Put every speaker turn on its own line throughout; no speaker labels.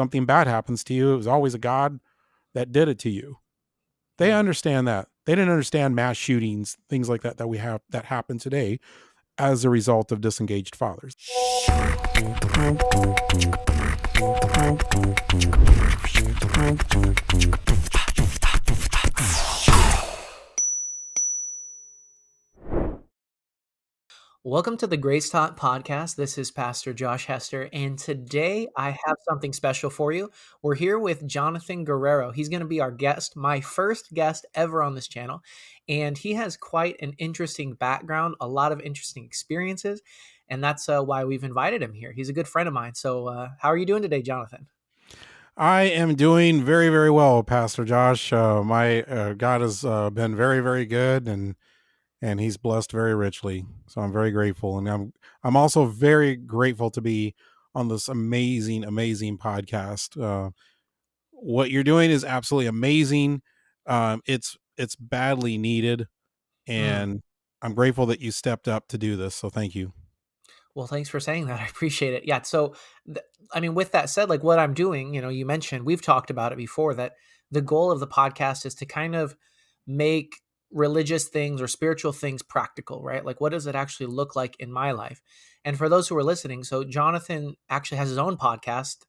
something bad happens to you, it was always a God that did it to you. They understand that. They didn't understand mass shootings, things like that that happen today as a result of disengaged fathers.
Welcome to the Grace Talk podcast. This is Pastor Josh Hester, and today I have something special for you. We're here with Jonathan Guerrero. He's going to be our guest, my first guest ever on this channel, and he has quite an interesting background, a lot of interesting experiences, and that's why we've invited him here. He's a good friend of mine. So, how are you doing today, Jonathan?
I am doing very, very well, Pastor Josh. My God has been very, very good, and He's blessed very richly. So I'm very grateful, and I'm also very grateful to be on this amazing, amazing podcast. What you're doing is absolutely amazing. It's badly needed,
Mm.
and I'm grateful that you stepped up to do this. So thank you.
Well, thanks for saying that. I appreciate it. Yeah. So, I mean, with that said, like what I'm doing, you mentioned we've talked about it before that the goal of the podcast is to kind of make religious things or spiritual things practical, right? Like, what does it actually look like in my life? And for those who are listening, so Jonathan actually has his own podcast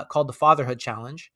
called the Fatherhood Challenge,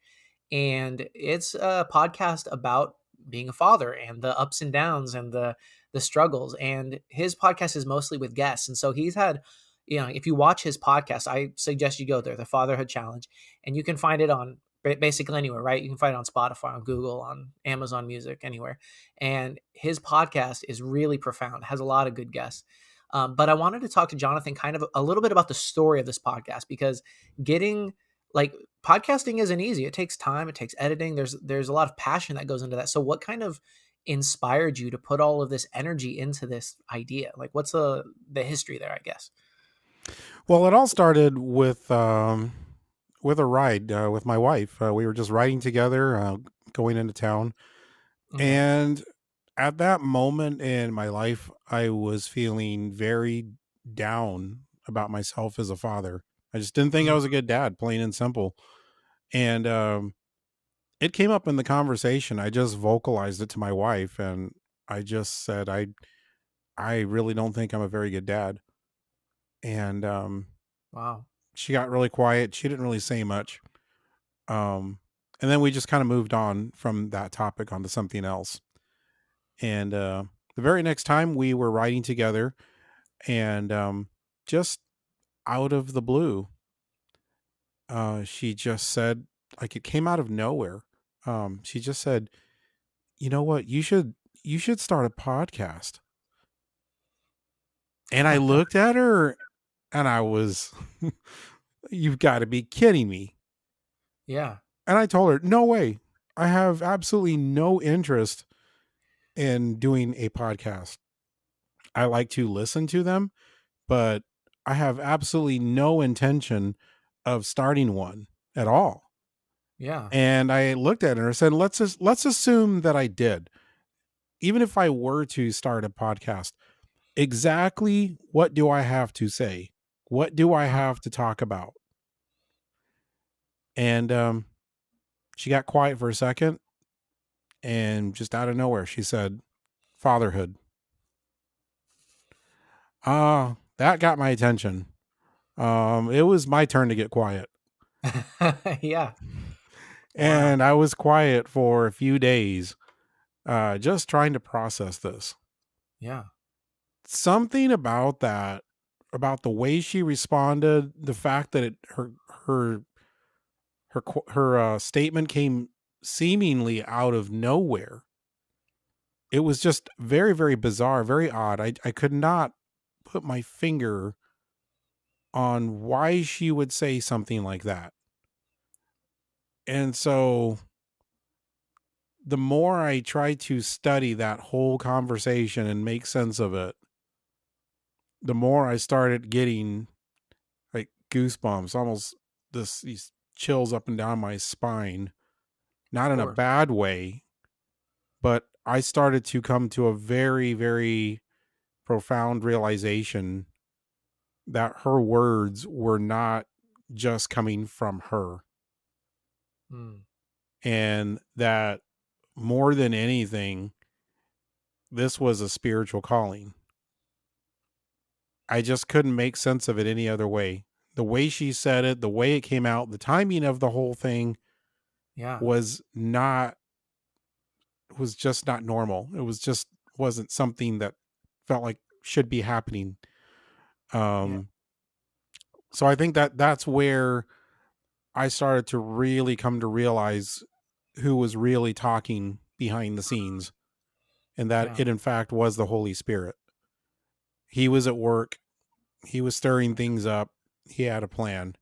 and it's a podcast about being a father and the ups and downs and the struggles. And his podcast is mostly with guests, and so he's had, if you watch his podcast, I suggest you go there, the Fatherhood Challenge, and you can find it on basically anywhere, right? You can find it on Spotify, on Google, on Amazon Music, anywhere. And his podcast is really profound, has a lot of good guests. But I wanted to talk to Jonathan kind of a little bit about the story of this podcast, because getting like podcasting isn't easy. It takes time, it takes editing. There's a lot of passion that goes into that. So what kind of inspired you to put all of this energy into this idea? Like what's the history there, I guess?
Well, it all started with a ride with my wife. We were just riding together, going into town,
Okay.
and at that moment in my life, I was feeling very down about myself as a father. I just didn't think I
Mm,
was a good dad, plain and simple. And it came up in the conversation. I just vocalized it to my wife, and I just said, I really don't think I'm a very good dad. And
wow.
she got really quiet. She didn't really say much. Um, and then we just kind of moved on from that topic onto something else. And the very next time we were riding together, and just out of the blue, she just said, like it came out of nowhere. She just said, "You know what? You should start a podcast." And I looked at her, and I was, "You've got to be kidding me!"
Yeah.
And I told her, "No way. I have absolutely no interest in doing a podcast. I like to listen to them, but I have absolutely no intention of starting one at all."
Yeah.
And I looked at her and said, let's assume that I did. Even if I were to start a podcast, exactly what do I have to say? What do I
Mm,
have to talk about? And she got quiet for a second, and just out of nowhere, she said, "Fatherhood." That got my attention. It was my turn to get quiet.
yeah. Wow.
And I was quiet for a few days, just trying to process this.
Yeah.
Something about that, about the way she responded, the fact that her her statement came seemingly out of nowhere. It was just very, very bizarre, very odd. I could not put my finger on why she would say something like that. And so the more I tried to study that whole conversation and make sense of it, the more I started getting like goosebumps, almost these chills up and down my spine,
Of
not in a
course.
bad way, but I started to come to a very, very profound realization that her words were not just coming from her.
Mm.
and that more than anything, this was a spiritual calling. I just couldn't make sense of it any other way. The way she said it, the way it came out, the timing of the whole thing
Yeah.
was not was just not normal. It was just wasn't something that felt like should be happening.
Yeah.
Um so I think that that's where I started to really come to realize who was really talking behind the scenes, and that
Yeah.
it in fact was the Holy Spirit. He was at work, he was stirring things up, he had a plan.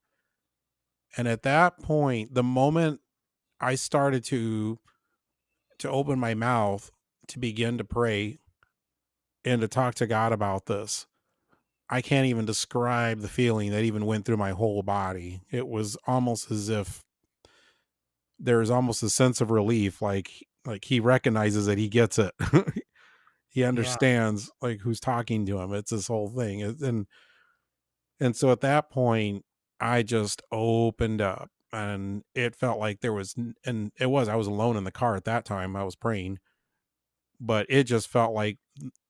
And at that point, the moment I started to open my mouth to begin to pray and to talk to God about this, I can't even describe the feeling that even went through my whole body. It was almost as if there's almost a sense of relief, like he recognizes that he gets it. He
Yeah.
understands like who's talking to him. It's this whole thing. And so at that point, I just opened up, and it felt like there was and it was I was alone in the car at that time. I was praying, but it just felt like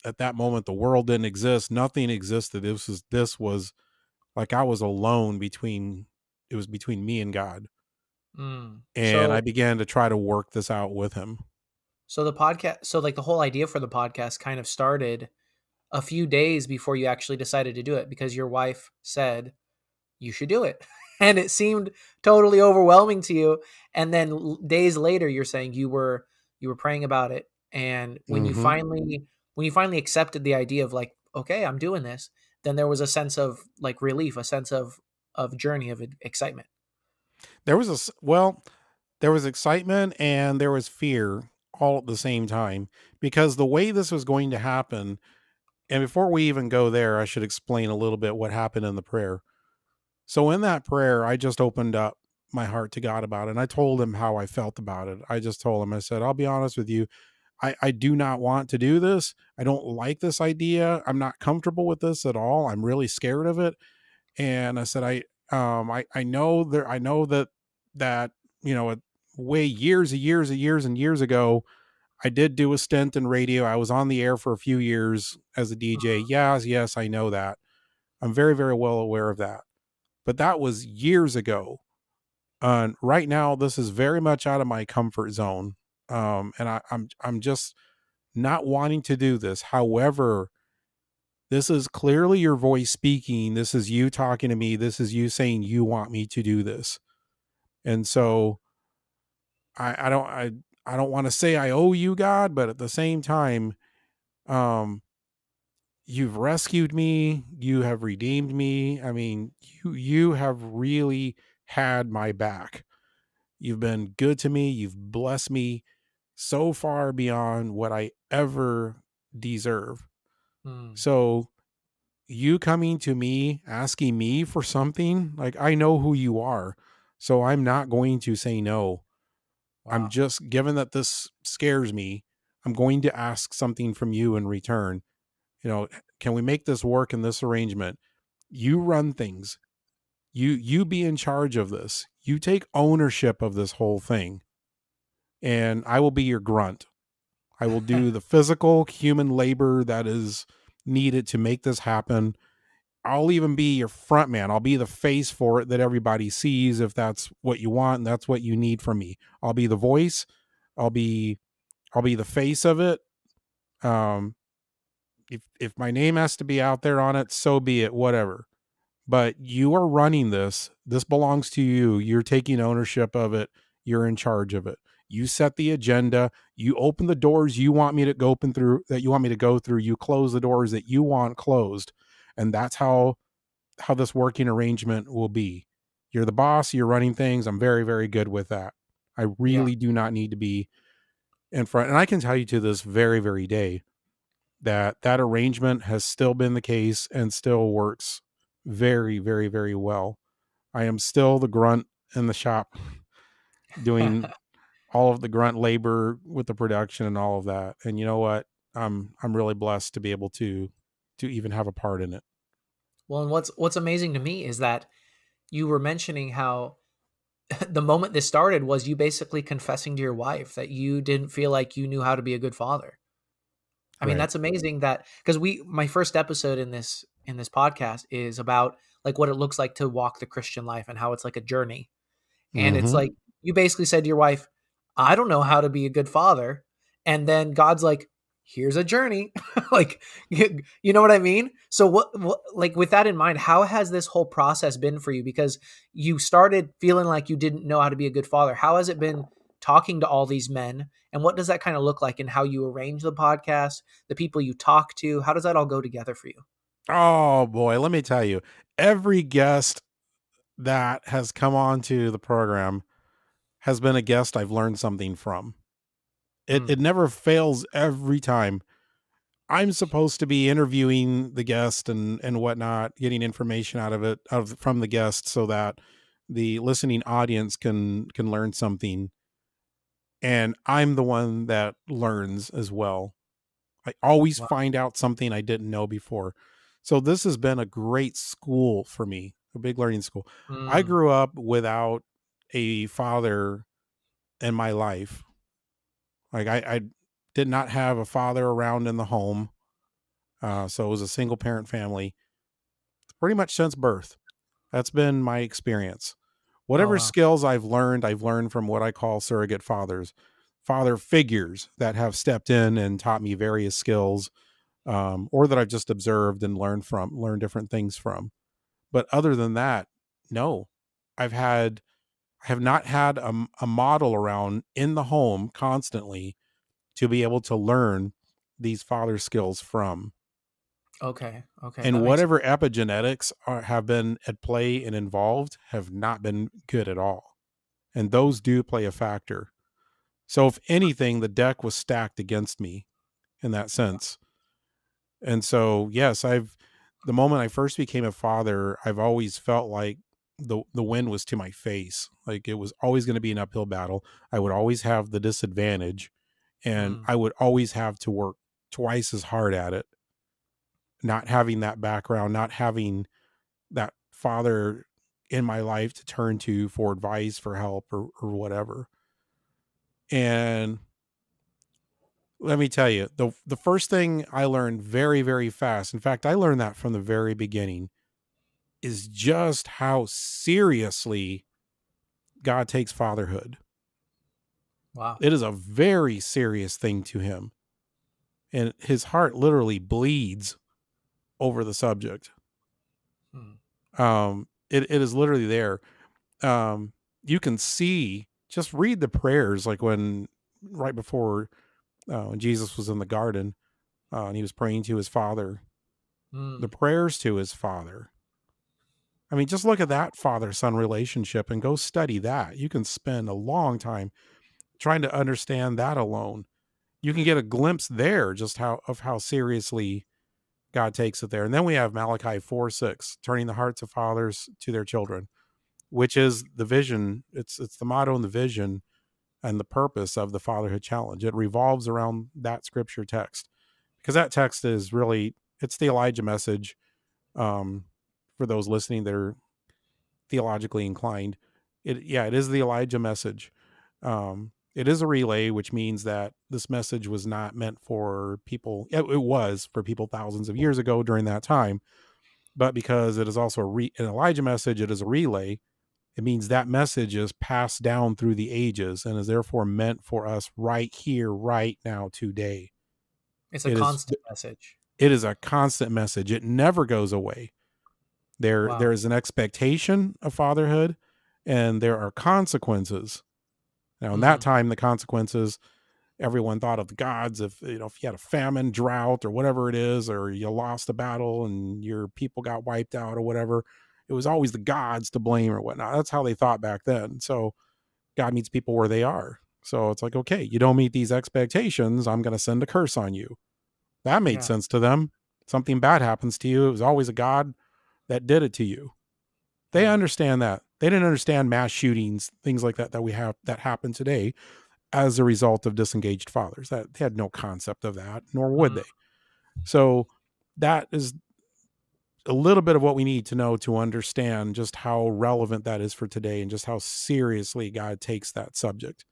at that moment the world didn't exist. Nothing existed. This was like I was alone between it was between me and God.
Mm.
And I
So
began to try to work this out with him.
the podcast, so like the whole idea for the podcast kind of started a few days before you actually decided to do it because your wife said you should do it. And it seemed totally overwhelming to you. And then days later you're saying you were praying about it, and
Mhm.
when you finally accepted the idea of like, okay, I'm doing this, then there was a sense of like relief, a sense of journey, of excitement.
There was well, there was excitement and there was fear all at the same time, because the way this was going to happen, and before we even go there, I should explain a little bit what happened in the prayer. So in that prayer, I just opened up my heart to God about it. And I told him how I felt about it. I just told him, I said, I'll be honest with you. I do not want to do this. I don't like this idea. I'm not comfortable with this at all. I'm really scared of it. And I said, I know there, I know that, you know, way years and years ago, I did do a stint in radio. I was on the air for a few years as a DJ. Yes, yes, I know that. I'm very, very well aware of that. But that was years ago. Right now, this is very much out of my comfort zone. And I'm just not wanting to do this. However, this is clearly your voice speaking. This is you talking to me. This is you saying you want me to do this. And so I don't want to say I owe you, God, but at the same time, um, you've rescued me. You have redeemed me. I mean, you have really had my back. You've been good to me. You've blessed me so far beyond what I ever deserve.
Mm.
So you coming to me asking me for something, like I know who you are. So I'm not going to say no. I'm
Wow.
just given that this scares me, I'm going to ask something from you in return. You know, can we make this work in this arrangement? You run things. You be in charge of this. You take ownership of this whole thing, and I will be your grunt. I will do the physical human labor that is needed to make this happen. I'll even be your front man. I'll be the face for it that everybody sees if that's what you want and that's what you need from me. I'll be the voice. I'll be I'll be the face of it. Um if my name has to be out there on it, so be it, whatever. But you are running this. This belongs to you. You're taking ownership of it. You're in charge of it. You set the agenda. You open the doors you want me to go open through that you want me to go through. You close the doors that you want closed. And that's how this working arrangement will be. You're the boss, you're running things. I'm very, very good with that. I
Yeah.
really do not need to be in front. And I can tell you to this very, very day that that arrangement has still been the case and still works very, very, very well. I am still the grunt in the shop doing all of the grunt labor with the production and all of that. And you know what? I'm really blessed to be able to even have a part in it.
Well, and what's amazing to me is that you were mentioning how the moment this started was you basically confessing to your wife that you didn't feel like you knew how to be a good father. I mean,
Right.
that's amazing that because my first episode in this podcast is about like what it looks like to walk the Christian life and how it's like a journey. And it's
Mhm.
like you basically said to your wife, "I don't know how to be a good father." And then God's like, "Here's a journey." Like you know what I mean? So what like with that in mind, how has this whole process been for you because you started feeling like you didn't know how to be a good father. How has it been talking to all these men and what does that kind of look like in how you arrange the podcast, the people you talk to? How does that all go together for you?
Oh, boy, let me tell you, every guest that has come on to the program has been a guest I've learned something from. It
Mm,
never fails every time. I'm supposed to be interviewing the guest and whatnot, getting information out of it from the guest so that the listening audience can learn something, and I'm the one that learns as well. I always
wow.
find out something I didn't know before. So this has been a great school for me, a big learning school. I
Mm,
grew up without a father in my life. Like I did not have a father around in the home. So it was a single parent family pretty much since birth. That's been my experience.
oh
Whatever
wow.
skills I've learned from what I call surrogate fathers, father figures that have stepped in and taught me various skills, or that I've just observed and learned different things from. But other than that, no, I've had, I have not had a model around in the home constantly to be able to learn these father skills from.
Okay. Okay.
And
That makes
whatever epigenetics have been at play and involved have not been good at all. And those do play a factor. So, if anything, the deck was stacked against me in that sense. And so, yes, the moment I first became a father, I've always felt like the win was to my face. Like it was always going to be an uphill battle. I would always have the disadvantage, and
mm,
I would always have to work twice as hard at it. Not having that background, not having that father in my life to turn to for advice, for help, or whatever. And let me tell you, the first thing I learned very, very fast, in fact, I learned that from the very beginning, is just how seriously God takes fatherhood.
wow.
It is a very serious thing to him. And his heart literally bleeds over the subject.
Mm,
It is literally there. You can see, just read the prayers, like when, right before, when Jesus was in the garden, and he was praying to his father, the
mm,
prayers to his father. I mean, just look at that father son relationship and go study that. You can spend a long time trying to understand that alone. You can get a glimpse there just how seriously God takes it there. And then we have Malachi 4:6, turning the hearts of fathers to their children, which is the vision. It's the motto and the vision and the purpose of the Fatherhood Challenge. It revolves around that scripture text because that text is really, it's the Elijah message. Um, for those listening that are theologically inclined, it is the Elijah message. It is a relay, which means that this message was not meant for people. It was for people thousands of years ago during that time, but because it is also an Elijah message, it is a relay. It means that message is passed down through the ages and is therefore meant for us right here, right now, today.
it's a
It is
constant message.
it is a constant message. It never goes away. There
Wow.
is an expectation of fatherhood, and there are consequences. Now, in that
Mhm.
time, the consequences, everyone thought of the gods. If you had a famine, drought, or whatever it is, or you lost a battle and your people got wiped out or whatever, it was always the gods to blame or whatnot. That's how they thought back then. So God meets people where they are. So it's like, okay, you don't meet these expectations, I'm going to send a curse on you. That made
Yeah.
sense to them. Something bad happens to you, it was always a God that did it to you. They
Right.
understand that. They didn't understand mass shootings, things like that that we have that happen today as a result of disengaged fathers. That they had no concept of that, nor would
Mm,
they. So that is a little bit of what we need to know to understand just how relevant that is for today and just how seriously God takes that subject.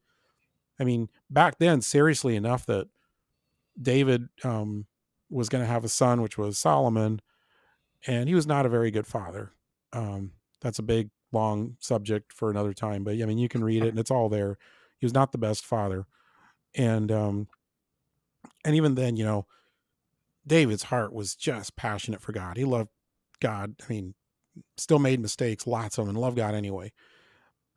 I mean, back then, seriously enough that David was going to have a son, which was Solomon, and he was not a very good father. That's a big, long subject for another time, but I mean, you can read it and it's all there. He was not the best father, and even then, David's heart was just passionate for God. He loved God. I mean, still made mistakes, lots of them, and loved God anyway.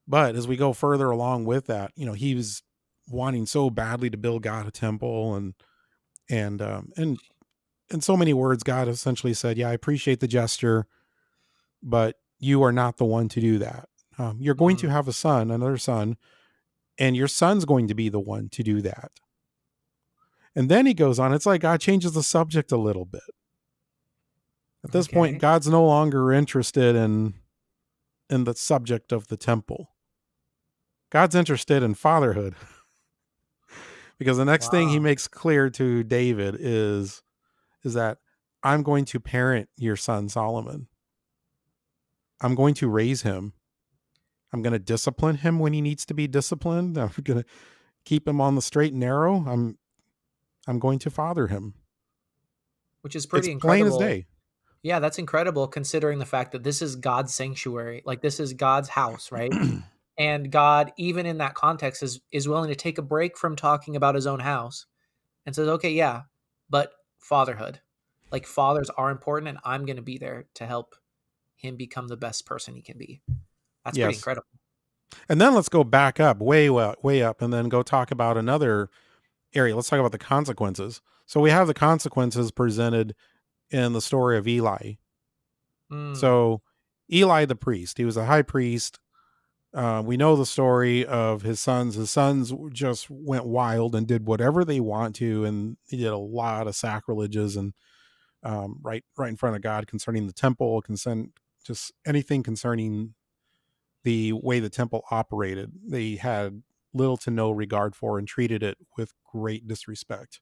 But as we go further along with that, he was wanting so badly to build God a temple, and in so many words, God essentially said, "Yeah, I appreciate the gesture, but you are not the one to do that. You're going to
Mm,
have a son, another son, and your son's going to be the one to do that." And then he goes on. It's like God changes the subject a little bit. At this point,
okay.
God's no longer interested in the subject of the temple. God's interested in fatherhood because the next thing he
Wow.
makes clear to David is that I'm going to parent your son Solomon. I'm going to raise him. I'm going to discipline him when he needs to be disciplined. I'm going to keep him on the straight and narrow. I'm going to father him.
Which is
It's
pretty
plain as
incredible.
day.
Yeah, that's incredible considering the fact that this is God's sanctuary. Like this is God's house, right? And God, even in that context, is willing to take a break from talking about his own house and says, "Okay, yeah, but fatherhood, like fathers are important, and I'm going to be there to help him become the best person he can be." That's pretty
Yes.
incredible.
And then let's go back up, way up, and then go talk about another area. Let's talk about the consequences. So we have the consequences presented in the story of Eli.
Mm,
So Eli the priest, he was a high priest. We know the story of his sons. His sons just went wild and did whatever they want to, and he did a lot of sacrileges and right in front of God concerning the temple, just anything concerning the way the temple operated. They had little to no regard for and treated it with great disrespect.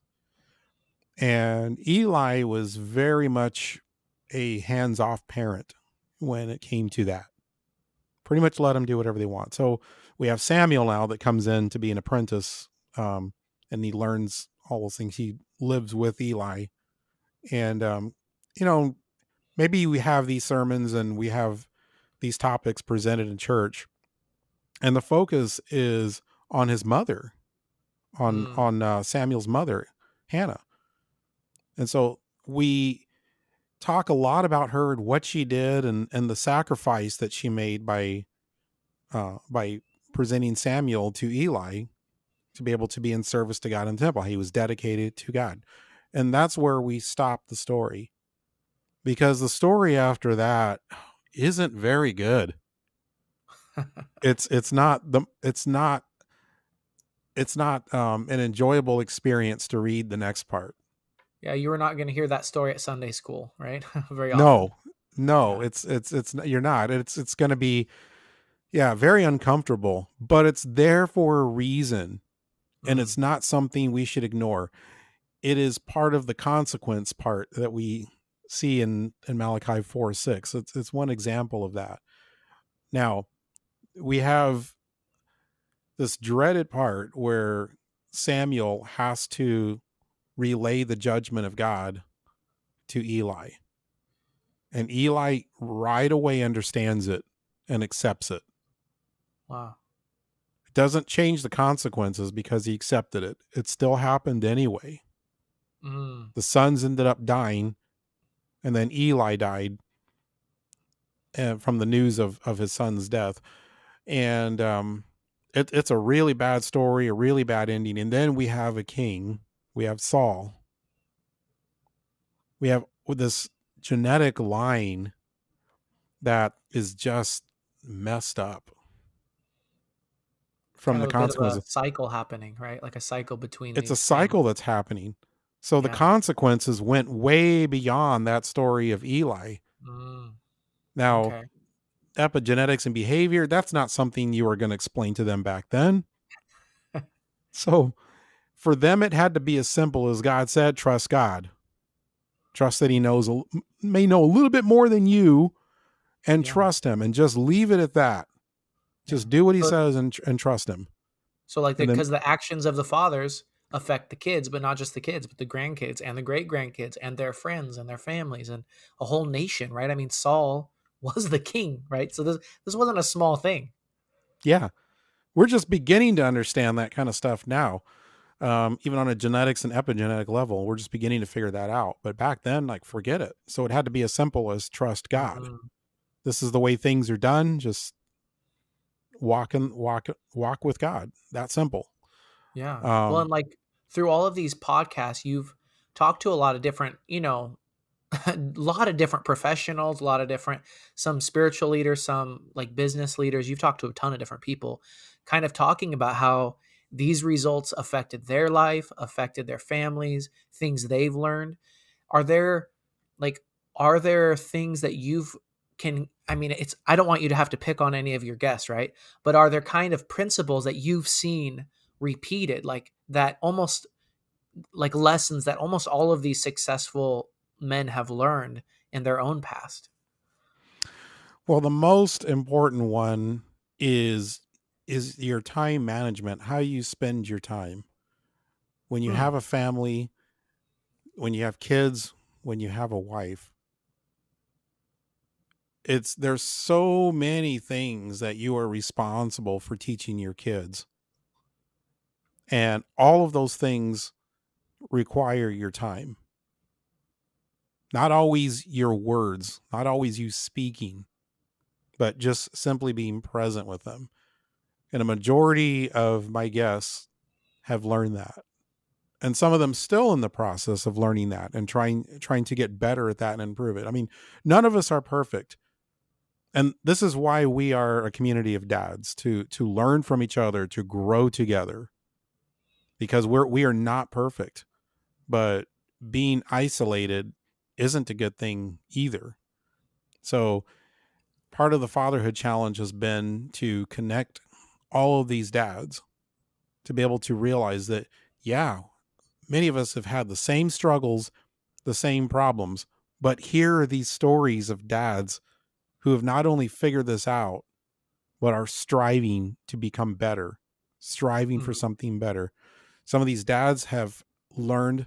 And Eli was very much a hands-off parent when it came to that. Pretty much let them do whatever they want. So we have Samuel now that comes in to be an apprentice, and he learns all those things. He lives with Eli, and you know, maybe we have these sermons and we have these topics presented in church, and the focus is on his mother,
mm,
on Samuel's mother, Hannah, and so we talk a lot about her and what she did and the sacrifice that she made by presenting Samuel to Eli to be able to be in service to God in the temple. He was dedicated to God. And that's where we stop the story because the story after that isn't very good. It's not the it's not an enjoyable experience to read the next part.
yeah, you were not going to hear that story at Sunday school, right? Very often.
No. No,
Yeah.
it's you're not. It's going to be, yeah, very uncomfortable, but it's there for a reason, and
Mm,
it's not something we should ignore. It is part of the consequence part that we see in Malachi 4:6. It's one example of that. Now, we have this dreaded part where Samuel has to relay the judgment of God to Eli. And Eli right away understands it and accepts it.
wow.
It doesn't change the consequences because he accepted it. It still happened anyway.
Mm,
The sons ended up dying, and then Eli died from the news of his son's death. And it's a really bad story, a really bad ending. And then we have a king, we have Saul, we have this genetic line that is just messed up from
kind
the
of a bit of a
consequences.
cycle happening, right? Like a cycle between
It's a
these families.
cycle that's happening. So the
Yeah.
consequences went way beyond that story of Eli.
Mm,
Now,
okay.
epigenetics and behavior, that's not something you were going to explain to them back then. So for them, it had to be as simple as God said, trust God. Trust that he knows may know a little bit more than you, and
Yeah.
trust him and just leave it at that.
Yeah.
Just do what he
So
says and trust him.
so like
And then,
because the actions of the fathers affect the kids, but not just the kids, but the grandkids and the great grandkids and their friends and their families and a whole nation, right? I mean, Saul was the king, right? So this wasn't a small thing.
yeah, we're just beginning to understand that kind of stuff now. Even on a genetics and epigenetic level, we're just beginning to figure that out. But back then, like, forget it. So it had to be as simple as trust God.
Mm,
This is the way things are done. Just walk with God. That simple.
yeah. Well,
Um,
and like through all of these podcasts, you've talked to a lot of different, a lot of different professionals, a lot of different, some spiritual leaders, some like business leaders. You've talked to a ton of different people, kind of talking about how these results affected their life, affected their families, things they've learned. Are there like are there things that you've can I mean it's I don't want you to have to pick on any of your guests, right? But are there kind of principles that you've seen repeated like that almost like lessons that almost all of these successful men have learned in their own past?
well, the most important one is is your time management, how you spend your time. When you have
Hmm.
a family, when you have kids, when you have a wife, there's so many things that you are responsible for teaching your kids. And all of those things require your time. Not always your words, not always you speaking, but just simply being present with them. And a majority of my guests have learned that. And some of them still in the process of learning that and trying to get better at that and improve it. I mean, none of us are perfect. And this is why we are a community of dads, to learn from each other, to grow together, because we are not perfect, but being isolated isn't a good thing either. So part of the fatherhood challenge has been to connect all of these dads to be able to realize that, yeah, many of us have had the same struggles, the same problems, but here are these stories of dads who have not only figured this out, but are striving to become better, striving for
Mhm.
something better. Some of these dads have learned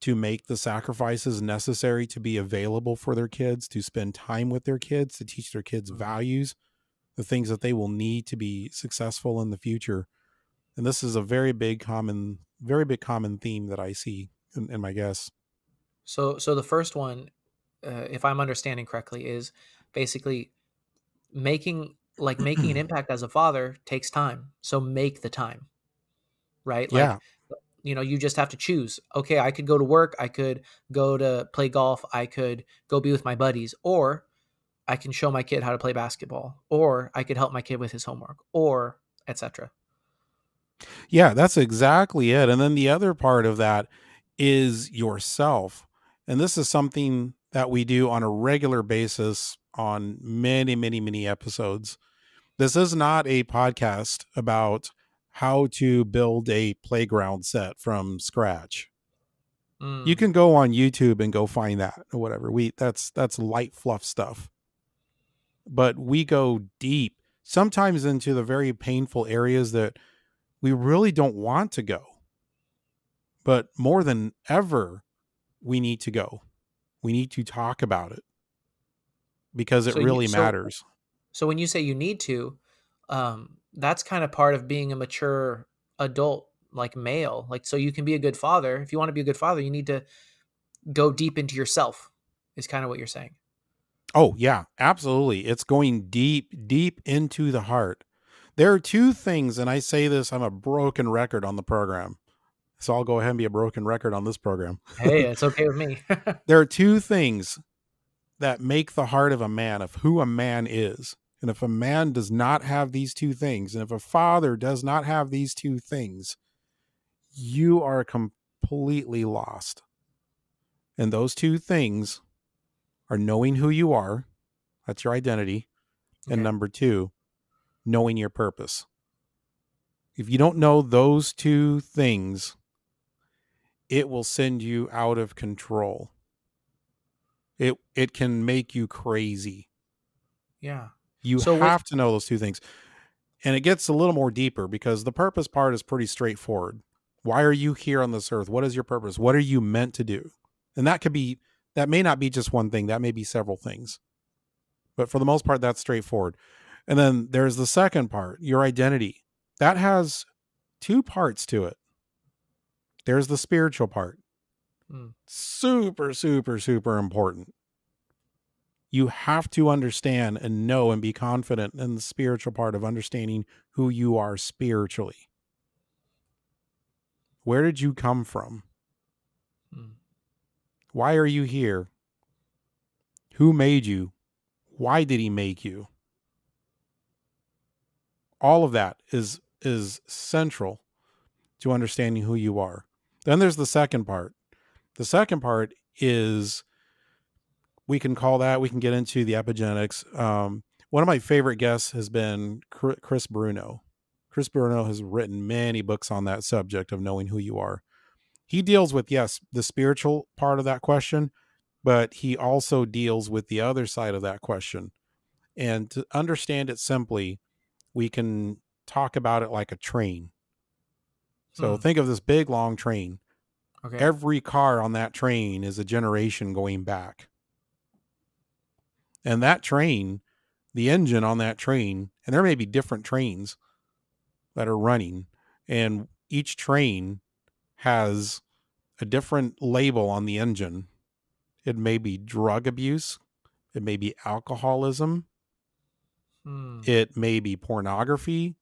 to make the sacrifices necessary to be available for their kids, to spend time with their kids, to teach their kids
Mhm.
values, the things that they will need to be successful in the future. And this is a very big common theme that I see in my guests.
So the first one, if I'm understanding correctly, is basically making an impact as a father takes time. So make the time, right? Like,
Yeah.
you just have to choose. Okay, I could go to work, I could go to play golf, I could go be with my buddies, or I can show my kid how to play basketball, or I could help my kid with his homework, or etc.
Yeah, that's exactly it. And then the other part of that is yourself. And this is something that we do on a regular basis on many, many, many episodes. This is not a podcast about how to build a playground set from scratch. You
Mm.
can go on YouTube and go find that or whatever. That's light fluff stuff. But we go deep, sometimes into the very painful areas that we really don't want to go. But more than ever, we need to go. We need to talk about it because it
So you
really
so
matters.
so when you say you need to, that's kind of part of being a mature adult, like male. Like, so you can be a good father. If you want to be a good father, you need to go deep into yourself. Is kind of what you're saying.
Oh, yeah, absolutely. It's going deep, deep into the heart. There are two things, and I say this, I'm a broken record on the program. So I'll go ahead and be a broken record on this program.
Hey, it's okay with me.
There are two things that make the heart of a man, of who a man is. And if a man does not have these two things, and if a father does not have these two things, you are completely lost. And those two things are knowing who you are, that's your identity, and
Okay.
number two, knowing your purpose. If you don't know those two things, it will send you out of control. It can make you crazy.
Yeah.
You
So with
have to know those two things. And it gets a little more deeper because the purpose part is pretty straightforward. Why are you here on this earth? What is your purpose? What are you meant to do? And that may not be just one thing, that may be several things. But for the most part, that's straightforward. And then there's the second part, your identity. That has two parts to it. There's the spiritual part.
mm,
Super, super, super important. You have to understand and know and be confident in the spiritual part of understanding who you are spiritually. Where did you come from?
mm,
Why are you here? Who made you? Why did he make you? All of that is central to understanding who you are. Then there's the second part. The second part is we can get into the epigenetics. One of my favorite guests has been Chris Bruno. Chris Bruno has written many books on that subject of knowing who you are. He deals with, yes, the spiritual part of that question, but he also deals with the other side of that question. And to understand it simply, we can talk about it like a train. So
mm.
think of this big, long train.
Okay.
Every car on that train is a generation going back. And that train, the engine on that train, and there may be different trains that are running, and each train has a different label on the engine. It may be drug abuse, it may be alcoholism,
Mm,
it may be pornography,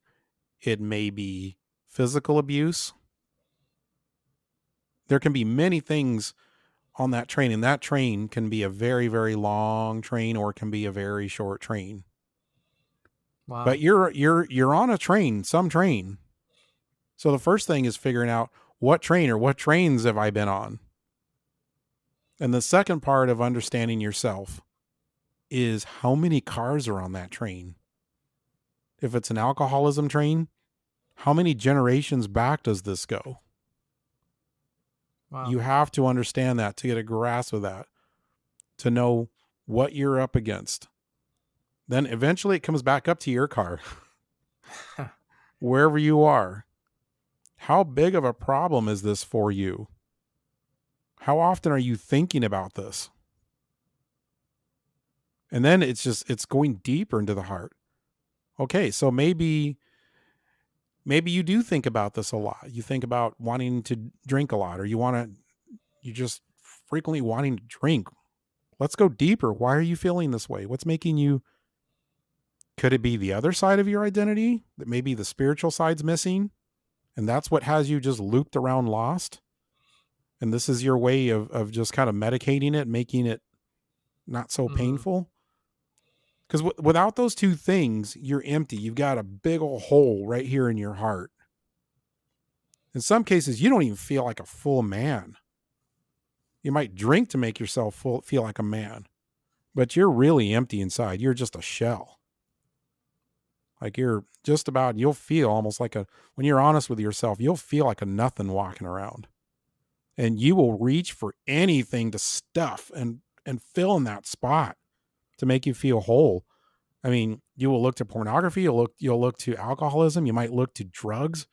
it may be physical abuse. There can be many things on that train, and that train can be a very, very long train or it can be a very short train. But
wow.
you're on a train, some train. So the first thing is figuring out what train or what trains have I been on? And the second part of understanding yourself is how many cars are on that train. If it's an alcoholism train, how many generations back does this go?
Wow.
You have to understand that to get a grasp of that, to know what you're up against. Then eventually it comes back up to your car, wherever you are. How big of a problem is this for you? How often are you thinking about this? And then it's going deeper into the heart. Okay, so maybe you do think about this a lot. You think about wanting to drink a lot, or you just frequently wanting to drink. Let's go deeper. Why are you feeling this way? What's making you, could it be the other side of your identity that maybe the spiritual side's missing? And that's what has you just looped around lost? And this is your way of just kind of medicating it, making it not so
Mm,
painful? Because without those two things, you're empty. You've got a big old hole right here in your heart. In some cases, you don't even feel like a full man. You might drink to make yourself feel like a man, but you're really empty inside. You're just a shell. Like you're just about, you'll feel almost like when you're honest with yourself, you'll feel like a nothing walking around. And you will reach for anything to stuff and fill in that spot to make you feel whole. I mean, you will look to pornography, you'll look to alcoholism, you might look to drugs,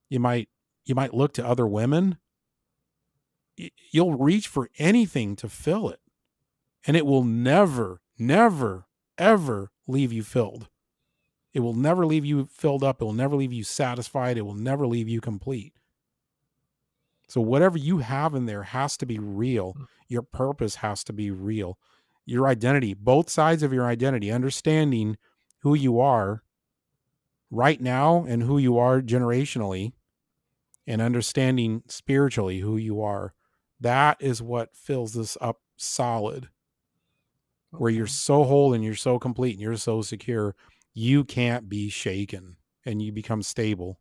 you might you might look to other women. You'll reach for anything to fill it, and it will never, never, ever leave you filled. It will never leave you filled up. It will never leave you satisfied. It will never leave you complete. So whatever you have in there has to be real.
mm,
Your purpose has to be real. Your identity, both sides of your identity, understanding who you are right now and who you are generationally, and understanding spiritually who you are. That is what fills this up solid, where you're
okay.
so whole and you're so complete and you're so secure, you can't be shaken and you become stable.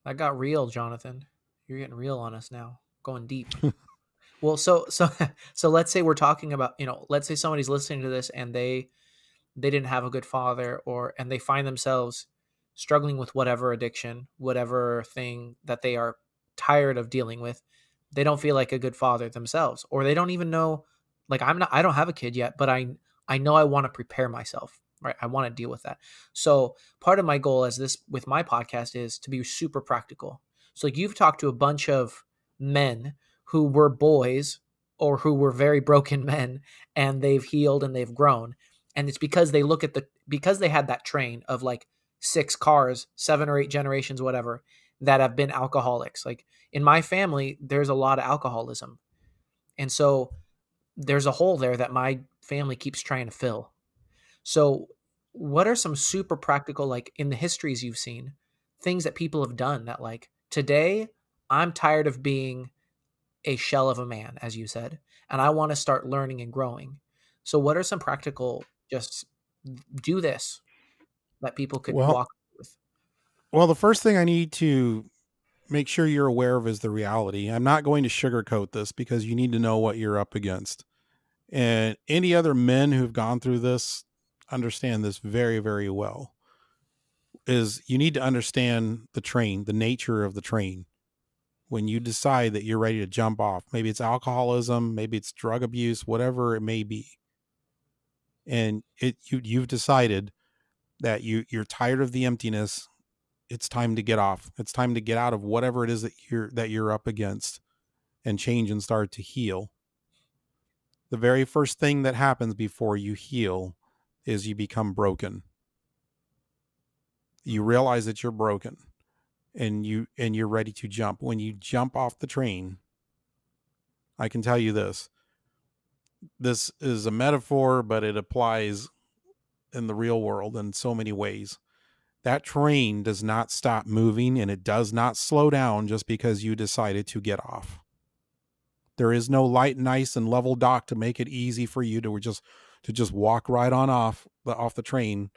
That got real, Jonathan. You're getting real on us now. Going deep. Well, so so let's say we're talking about, let's say somebody's listening to this and they didn't have a good father, or and they find themselves struggling with whatever addiction, whatever thing that they are tired of dealing with. They don't feel like a good father themselves, or they don't even know Like I don't have a kid yet, but I know I want to prepare myself, right? I want to deal with that. So part of my goal as this with my podcast is to be super practical. So like you've talked to a bunch of men who were boys or who were very broken men, and they've healed and they've grown. And it's because they look at because they had that train of like 6 cars, 7 or 8 generations, whatever, that have been alcoholics. Like in my family, there's a lot of alcoholism. And so there's a hole there that my family keeps trying to fill. So, what are some super practical, like in the histories you've seen, things that people have done that, like, today, I'm tired of being a shell of a man, as you said, and I want to start learning and growing. So, what are some practical, just do this that people could
Well,
walk with?
the first thing I need to make sure you're aware of is the reality. I'm not going to sugarcoat this because you need to know what you're up against. And any other men who've gone through this understand this very, very well. Is you need to understand the train, the nature of the train. When you decide that you're ready to jump off, maybe it's alcoholism, maybe it's drug abuse, whatever it may be, and you've decided that you're tired of the emptiness. It's time to get off. It's time to get out of whatever it is that you're up against and change and start to heal. The very first thing that happens before you heal is you become broken. You realize that you're broken and you're ready to jump. When you jump off the train, I can tell you this. This is a metaphor, but it applies in the real world in so many ways. That train does not stop moving and it does not slow down just because you decided to get off. There is no light and ice and level dock to make it easy for you to just walk right on off the train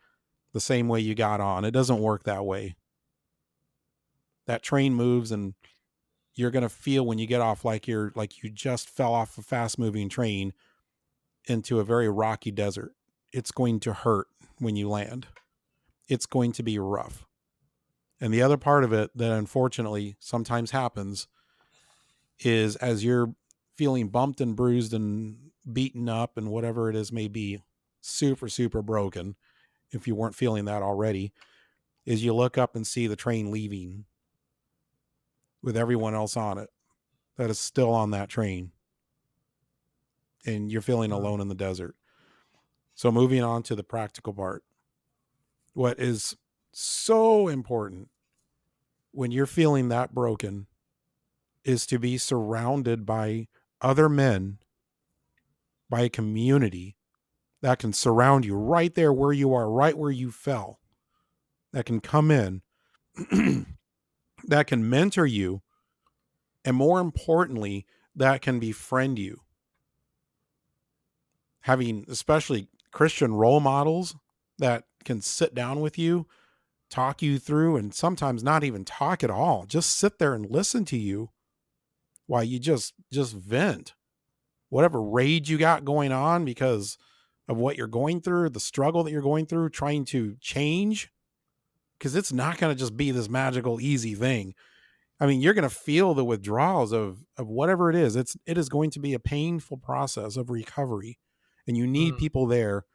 the same way you got on. It doesn't work that way. That train moves and you're going to feel when you get off like you just fell off a fast moving train into a very rocky desert. It's going to hurt when you land. It's going to be rough. And the other part of it that unfortunately sometimes happens is as you're feeling bumped and bruised and beaten up and whatever it is may be, super, super broken, if you weren't feeling that already, is you look up and see the train leaving with everyone else on it that is still on that train. And you're feeling
Mm,
alone in the desert. So moving on to the practical part. What is so important when you're feeling that broken is to be surrounded by other men, by a community that can surround you right there where you are, right where you fell, that can come in, that can mentor you, and more importantly, that can befriend you. Having especially Christian role models that can sit down with you, talk you through, and sometimes not even talk at all, just sit there and listen to you while you just vent whatever rage you got going on because of what you're going through, the struggle that you're going through, trying to change, because it's not going to just be this magical, easy thing. I mean, you're going to feel the withdrawals of whatever it is. It is going to be a painful process of recovery, and you need
mm,
people there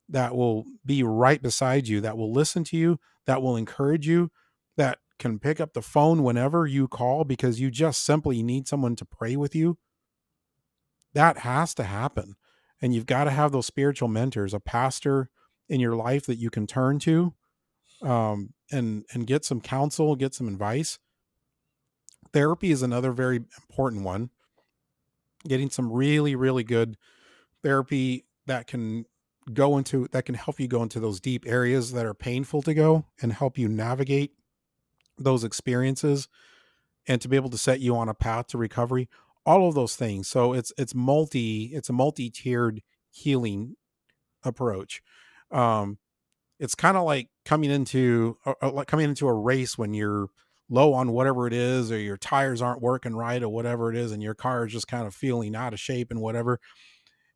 that will be right beside you, that will listen to you, that will encourage you, that can pick up the phone whenever you call because you just simply need someone to pray with you. That has to happen. And you've got to have those spiritual mentors, a pastor in your life that you can turn to, and get some counsel, get some advice. Therapy is another very important one. Getting some really, really good therapy that can help you go into those deep areas that are painful to go and help you navigate those experiences and to be able to set you on a path to recovery, all of those things. So it's a multi-tiered healing approach. Um, it's kind of like coming into a race when you're low on whatever it is, or your tires aren't working right, or whatever it is, and your car is just kind of feeling out of shape and whatever.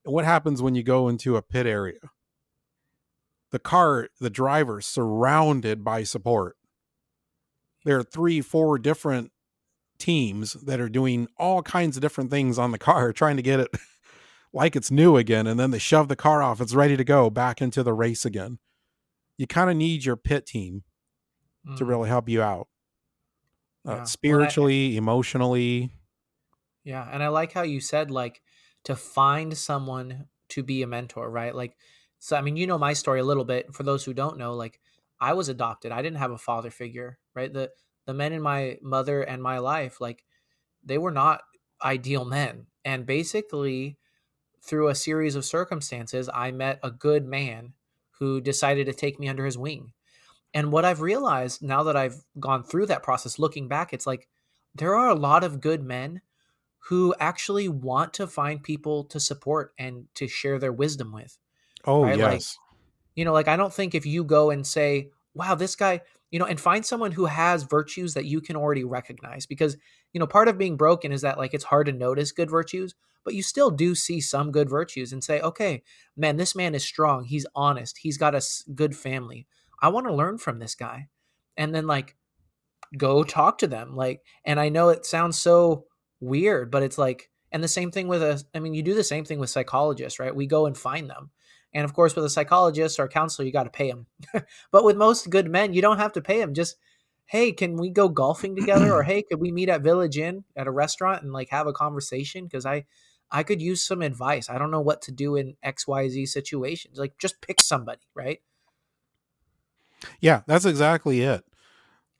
And what happens when you go into a pit area? The driver surrounded by support. There are 3, 4 different teams that are doing all kinds of different things on the car, trying to get it like it's new again, and then they shove the car off. It's ready to go back into the race again. You kind of need your pit team to
Mm,
really help you out,
yeah. Well,
spiritually, emotionally.
yeah, and I like how you said, like, to find someone to be a mentor, right? Like, so I mean, you know my story a little bit. For those who don't know, like, I was adopted. I didn't have a father figure, right? The men in my mother and my life, like, they were not ideal men. And basically, through a series of circumstances, I met a good man who decided to take me under his wing. And what I've realized now that I've gone through that process, looking back, it's like there are a lot of good men who actually want to find people to support and to share their wisdom with,
Oh,
right? Like,
yes.
like I don't think if you go and say, wow, this guy, and find someone who has virtues that you can already recognize because, part of being broken is that like it's hard to notice good virtues, but you still do see some good virtues and say, okay, man, this man is strong. He's honest. He's got a good family. I want to learn from this guy. And then like go talk to them. Like, and I know it sounds so weird, but it's like, and the same thing with I mean, you do the same thing with psychologists, right? We go and find them. And of course, with a psychologist or a counselor, you got to pay them. But with most good men, you don't have to pay them. Just, hey, can we go golfing together? Or hey, could we meet at Village Inn at a restaurant and like have a conversation? Because I could use some advice. I don't know what to do in XYZ situations. Like, just pick somebody, right?
Yeah, that's exactly it.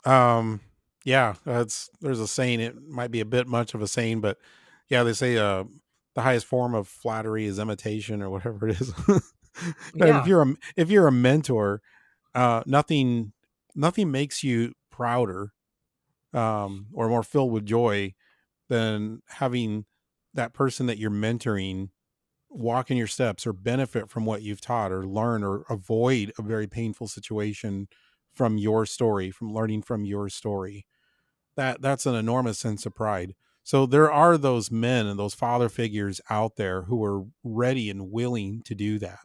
Um, yeah, that's there's a saying. It might be a bit much of a saying, but yeah, they say the highest form of flattery is imitation, or whatever it is. But
Yeah,
if you're a mentor, nothing makes you prouder or more filled with joy than having that person that you're mentoring walk in your steps or benefit from what you've taught or learn or avoid a very painful situation from your story, from learning from your story. That's an enormous sense of pride. So there are those men and those father figures out there who are ready and willing to do that.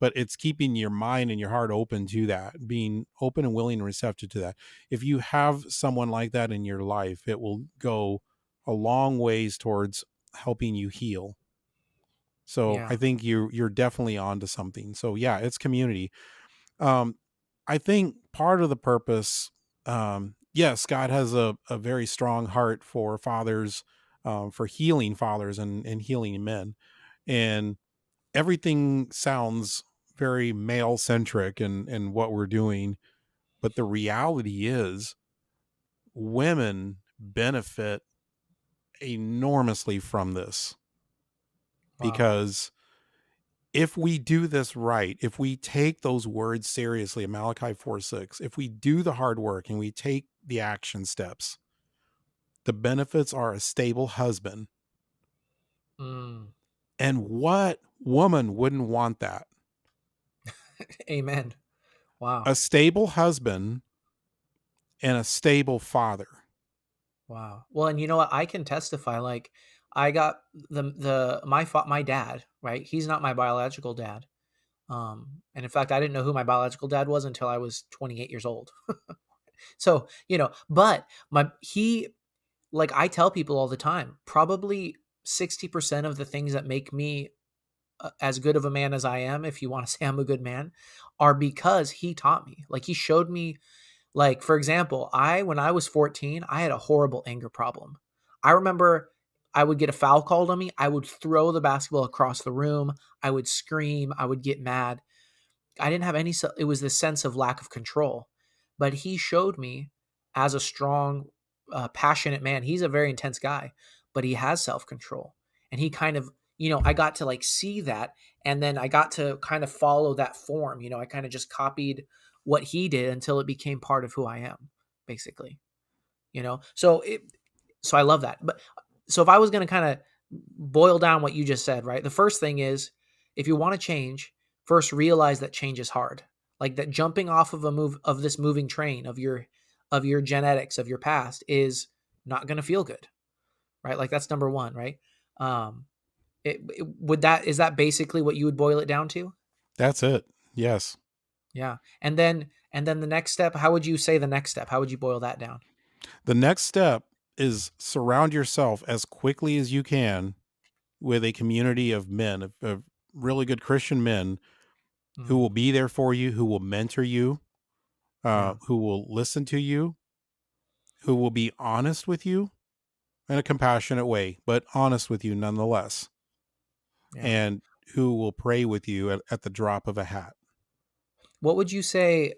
But it's keeping your mind and your heart open to that, being open and willing and receptive to that. If you have someone like that in your life, it will go a long ways towards helping you heal. So I
yeah,
think you're definitely onto something. So yeah, it's community. Um, I think part of the purpose, yes, God has a very strong heart for fathers, for healing fathers and healing men, and everything sounds very male centric and what we're doing, but the reality is women benefit enormously from this
wow.
because if we do this right, if we take those words seriously in Malachi 4:6, if we do the hard work and we take the action steps, the benefits are a stable husband.
Mm.
And what woman wouldn't want that?
Amen. Wow.
A stable husband and a stable father.
Wow. Well, and you know what? I can testify. Like, I got my dad. Right? He's not my biological dad. And in fact, I didn't know who my biological dad was until I was 28 years old. So but my he like I tell people all the time, probably 60% of the things that make me as good of a man as I am, if you want to say I'm a good man, are because he taught me. Like he showed me. Like, for example, when I was 14, I had a horrible anger problem. I remember I would get a foul called on me. I would throw the basketball across the room. I would scream. I would get mad. I didn't have any, it was this sense of lack of control. But he showed me as a strong, passionate man. He's a very intense guy, but he has self control. And he kind of, I got to like see that. And then I got to kind of follow that form. I kind of just copied what he did until it became part of who I am, basically. So I love that. But so if I was going to kind of boil down what you just said, right? The first thing is if you want to change, first realize that change is hard. Like that jumping off of this moving train of your genetics of your past is not going to feel good, right? Like that's number 1, right? Um would that is that basically what you would boil it down to?
That's it. Yes.
Yeah. And then the next step, how would you say the next step? How would you boil that down?
The next step is surround yourself as quickly as you can with a community of men, of really good Christian men who will
Mm,
be there for you, who will mentor you,
yeah,
who will listen to you, who will be honest with you in a compassionate way, but honest with you nonetheless,
yeah.
and who will pray with you at the drop of a hat.
What would you say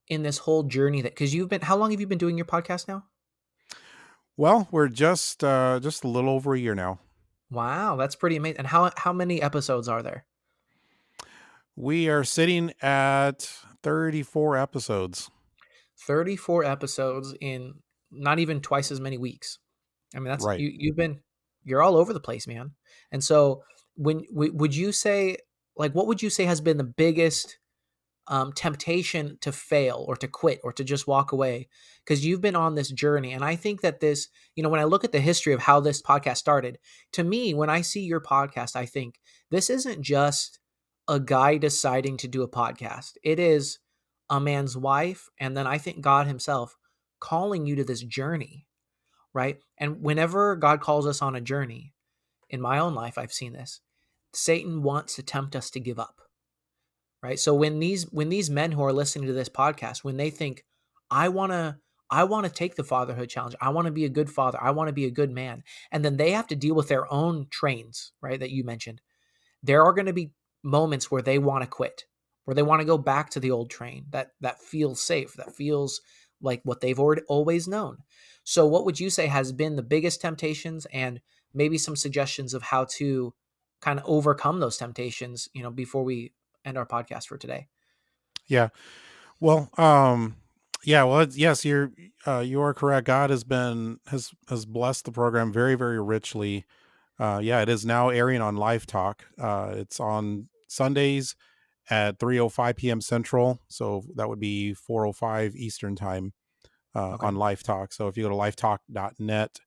in this whole journey that, because you've been, how long have you been doing your podcast now?
Well, we're just a little over a year now.
Wow, that's pretty amazing. And how many episodes are there?
We are sitting at 34 episodes.
34 episodes in not even twice as many weeks. I mean, that's
Right.
you're all over the place, man. And so would you say, like, what would you say has been the biggest temptation to fail or to quit or to just walk away? Because you've been on this journey. And I think that this, when I look at the history of how this podcast started, to me, when I see your podcast, I think this isn't just a guy deciding to do a podcast. It is a man's wife. And then I think God himself calling you to this journey, right? And whenever God calls us on a journey, in my own life, I've seen this. Satan wants to tempt us to give up, right? So when these men who are listening to this podcast, when they think, I want to I want to take the fatherhood challenge. I want to be a good father. I want to be a good man. And then they have to deal with their own trains, right? That you mentioned. There are going to be moments where they want to quit, where they want to go back to the old train that feels safe, that feels like what they've already always known. So what would you say has been the biggest temptations, and maybe some suggestions of how to kind of overcome those temptations, before we end our podcast for today?
Yeah. Well, yeah, well, yes, you are correct. God has blessed the program very, very richly. Yeah, it is now airing on Live Talk. It's on Sundays at 3:05 p.m. Central, so that would be 4:05 Eastern time,
Okay.
on Live Talk. So if you go to lifetalk.net,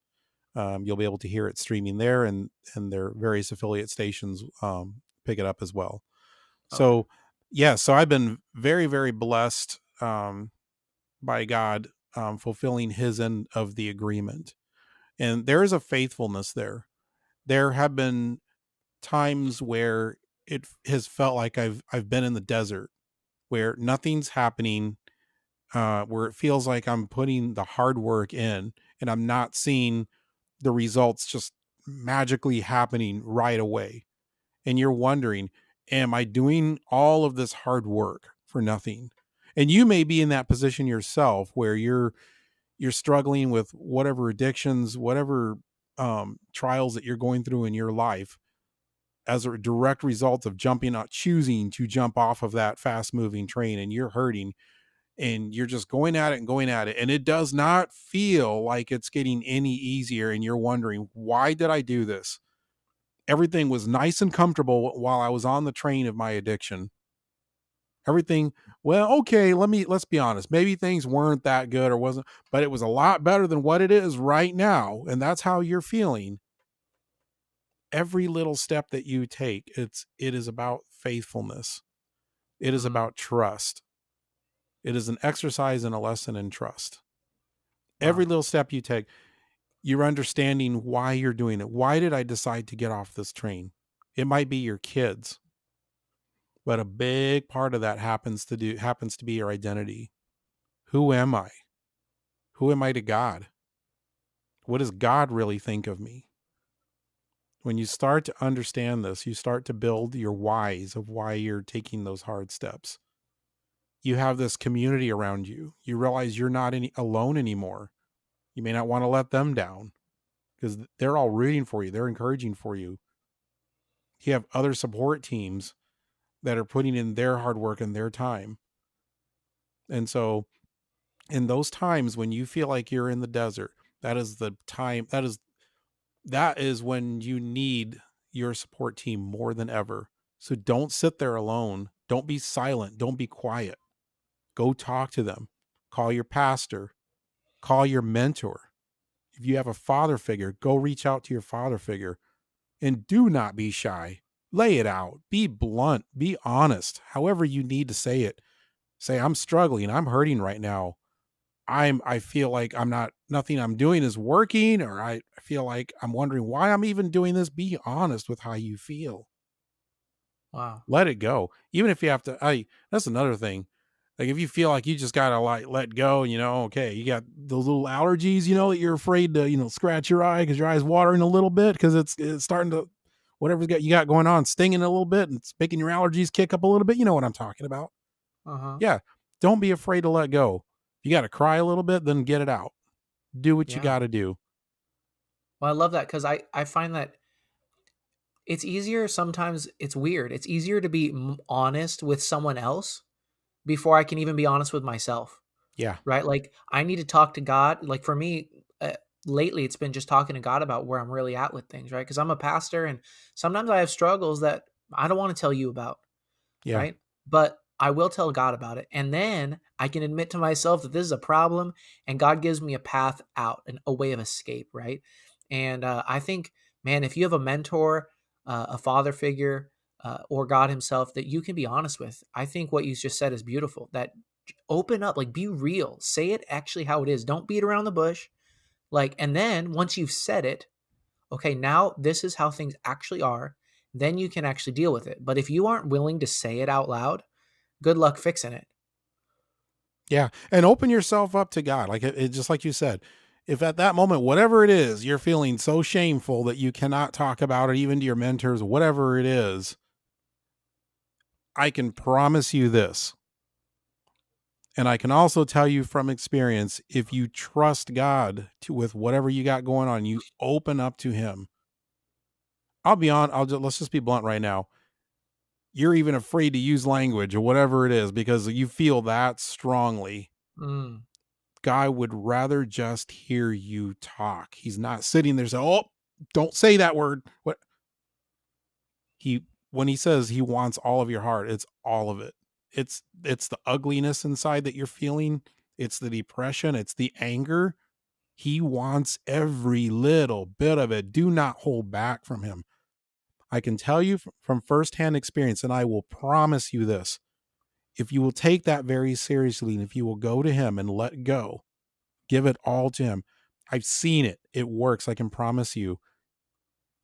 you'll be able to hear it streaming there, and their various affiliate stations pick it up as well.
Okay.
So yeah, so I've been very, very blessed, by God, fulfilling His end of the agreement, and there is a faithfulness there. There have been times where it has felt like I've been in the desert, where nothing's happening, where it feels like I'm putting the hard work in and I'm not seeing the results just magically happening right away. And you're wondering, am I doing all of this hard work for nothing? And you may be in that position yourself where you're struggling with whatever addictions, whatever trials that you're going through in your life as a direct result of choosing to jump off of that fast moving train, and you're hurting and you're just going at it and going at it. And it does not feel like it's getting any easier. And you're wondering, why did I do this? Everything was nice and comfortable while I was on the train of my addiction. Everything, well, okay, let's be honest. Maybe things weren't that good or wasn't, but it was a lot better than what it is right now. And that's how you're feeling. Every little step that you take, it is about faithfulness. It is
Mm,
about trust. It is an exercise and a lesson in trust. Every
wow.
little step you take, you're understanding why you're doing it. Why did I decide to get off this train? It might be your kids, but a big part of that happens to be your identity. Who am I? Who am I to God? What does God really think of me? When you start to understand this, you start to build your whys of why you're taking those hard steps. You have this community around you. You realize you're not alone anymore. You may not want to let them down because they're all rooting for you. They're encouraging for you. You have other support teams that are putting in their hard work and their time. And so in those times when you feel like you're in the desert, that is the time that is when you need your support team more than ever. So don't sit there alone. Don't be silent. Don't be quiet. Go talk to them. Call your pastor. Call your mentor. If you have a father figure, go reach out to your father figure, and do not be shy. Lay it out. Be blunt. Be honest. However you need to say it. Say, I'm struggling. I'm hurting right now. I feel like I'm not nothing I'm doing is working, or I feel like I'm wondering why I'm even doing this. Be honest with how you feel.
Wow.
Let it go. Even if you have to, that's another thing. Like if you feel like you just gotta like let go, okay, you got those little allergies, that you're afraid to, scratch your eye because your eye's watering a little bit because it's starting to whatever's got you got going on, stinging a little bit and it's making your allergies kick up a little bit. You know what I'm talking about.
Uh-huh.
Yeah. Don't be afraid to let go. If you gotta cry a little bit, then get it out. Do what you
Yeah.
gotta do.
Well, I love that because I find that it's easier sometimes. It's weird. It's easier to be honest with someone else before I can even be honest with myself.
Yeah.
Right? Like, I need to talk to God. Like, for me, lately, it's been just talking to God about where I'm really at with things, right? Because I'm a pastor, and sometimes I have struggles that I don't want to tell you about,
Yeah.
right? But I will tell God about it. And then I can admit to myself that this is a problem, and God gives me a path out and a way of escape, right? And I think, man, if you have a mentor, a father figure, or God Himself that you can be honest with, I think what you just said is beautiful. That open up, like be real, say it actually how it is. Don't beat around the bush. Like, and then once you've said it, okay, now this is how things actually are. Then you can actually deal with it. But if you aren't willing to say it out loud, good luck fixing it.
Yeah. And open yourself up to God. Like just like you said, if at that moment, whatever it is, you're feeling so shameful that you cannot talk about it, even to your mentors, whatever it is, I can promise you this. And I can also tell you from experience, if you trust God with whatever you got going on, you open up to Him. I'll be on. Let's just be blunt right now. You're even afraid to use language or whatever it is because you feel that strongly.
Mm,
Guy would rather just hear you talk. He's not sitting there saying, "Oh, don't say that word." What he when he says he wants all of your heart, it's all of it. It's the ugliness inside that you're feeling. It's the depression. It's the anger. He wants every little bit of it. Do not hold back from him. I can tell you from firsthand experience, and I will promise you this: if you will take that very seriously, and if you will go to him and let go, give it all to him. I've seen it. It works. I can promise you.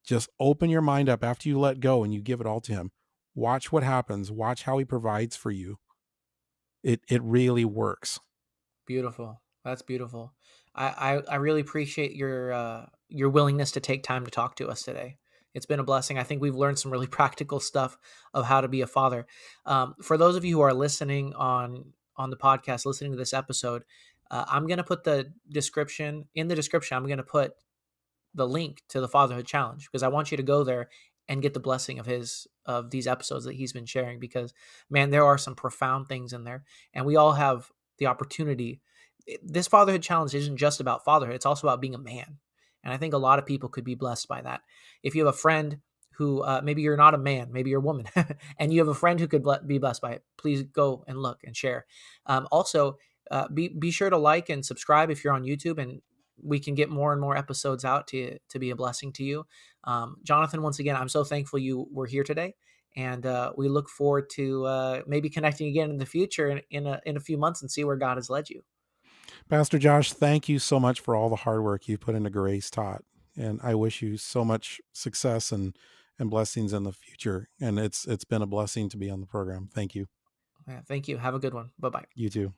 Just open your mind up after you let go and you give it all to him. Watch what happens. Watch how he provides for you. It really works.
beautiful. That's beautiful. I really appreciate your willingness to take time to talk to us today. It's been a blessing. I think we've learned some really practical stuff of how to be a father. For those of you who are listening on the podcast, listening to this episode, I'm going to put the description in the description. I'm going to put the link to the Fatherhood Challenge because I want you to go there and get the blessing of these episodes that he's been sharing because man, there are some profound things in there, and we all have the opportunity. This Fatherhood Challenge isn't just about fatherhood; it's also about being a man, and I think a lot of people could be blessed by that. If you have a friend who maybe you're not a man, maybe you're a woman, and you have a friend who could be blessed by it, please go and look and share. Also, be sure to like and subscribe if you're on YouTube, and we can get more and more episodes out to be a blessing to you. Jonathan, once again, I'm so thankful you were here today, and we look forward to maybe connecting again in the future in a few months and see where God has led you.
Pastor Josh, thank you so much for all the hard work you put into Grace Taught. And I wish you so much success and blessings in the future. And it's been a blessing to be on the program. Thank you.
Yeah, thank you. Have a good one. Bye bye.
You too.